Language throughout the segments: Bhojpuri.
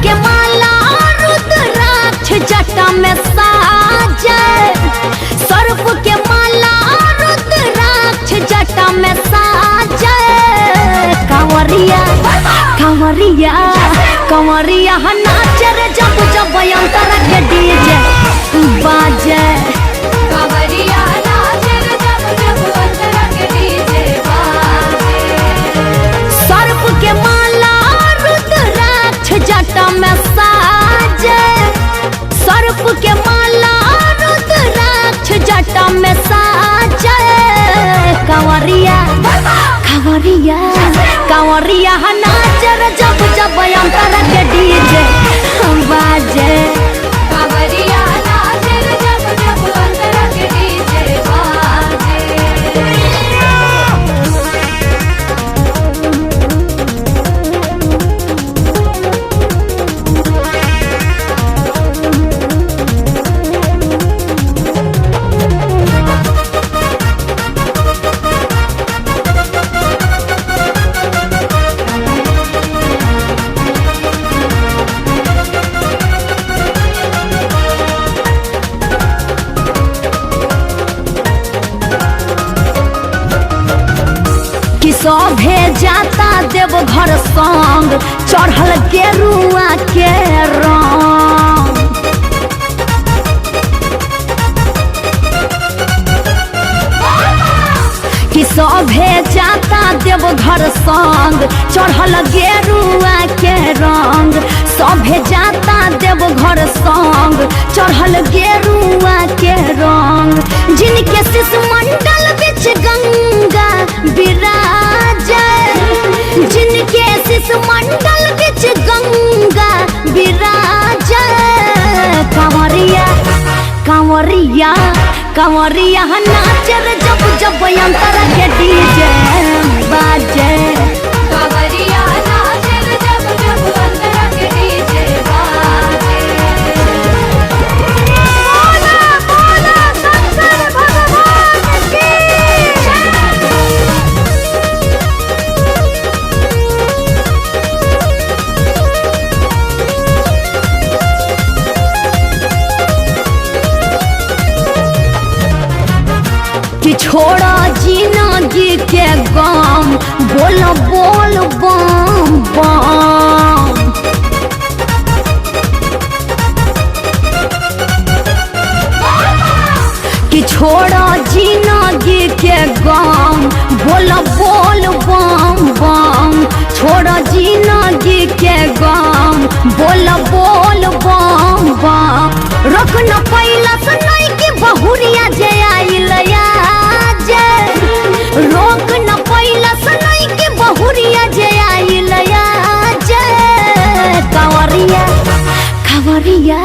के माला रुद्राक्ष जटा में साजे, सर्प के माला रुद्राक्ष जटा में साजे। कंवरिया कंवरिया कंवरिया नाचे रे जब जब अंतर के डीजे बाजे। कंवरिया नाचे रे जब जब अंतर के डीजे बाजे। सर्प के माला रुद्राक्ष जटा में साजे, सर्प के माला रुद्राक्ष जटा में साजे। कंवरिया कंवरिया कंवरिया नाच रे जब जब अंतर के डीजे बाजे। कंवरिया नाचे रे जब जब अंतर के डीजे बाजे। सभे जाता देव घर संग चढ़ल गेरुआ के रंग। कि सभे जाता देव घर संग चढ़ल गेरुआ के रंग। सभे जाता देव घर संग चढ़ल गेरुआ के रंग। जिनके शिशुमंडल बिच गंगा विराजे, जिनके शिशुमंडल बिच गंगा विराजे। कंवरिया कंवरिया कंवरिया नाचे रे जब जब अंतर के डीजे बाजे। कंवरिया नाचे रे जब जब अंतर के डीजे बाजे। बोला बोला शंकर भगवान की कि छोड़ा जिंदगी के गम बोल बोल बम बम। कि छोड़ा जिंदगी के गम बोल बोल बम बम। छोड़ा जिंदगी के गम बोल बोल बम बम। रख न पैला सुनाई के बहुरिया जे आइल जे, रोक न पैला सुनाई के बहुरिया जे आइल जे। कंवरिया कंवरिया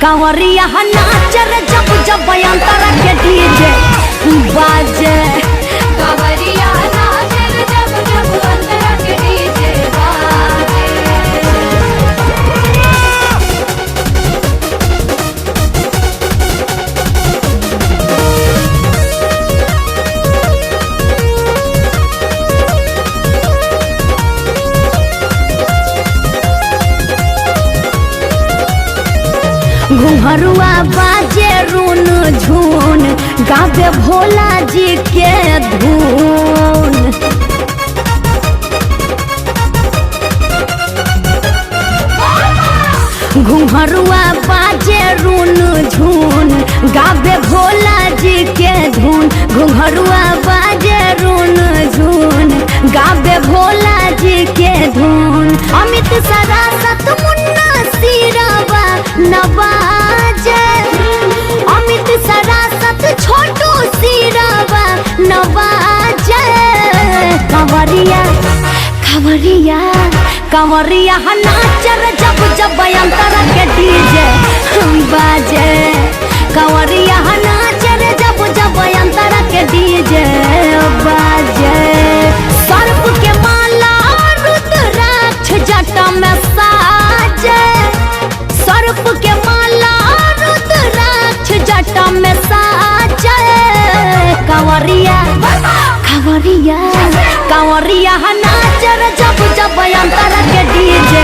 कंवरिया नाच रे जब जब अंतर के डीजे बाजे। कंवरिया नाचे रे जब जब अंतर के डीजे बाजे। घुंघरुआ बाजे रून झून गावे भोला जी के धून। घुंघरुआ बाजे रून झून गावे भोला जी के धून। घुंघरुआ बाजे रून झून गावे भोला जी के धून। अमित सरासत मुन्ना सिरवा नवाजे, अमित सरासत छोटू सिरवा नवाजे। कंवरिया कंवरिया कंवरिया नाच रे जब जब अंतर के डीजे बाजे। कंवरिया नाच रे जब जब बाजे रे जब जब अंतरा के डीजे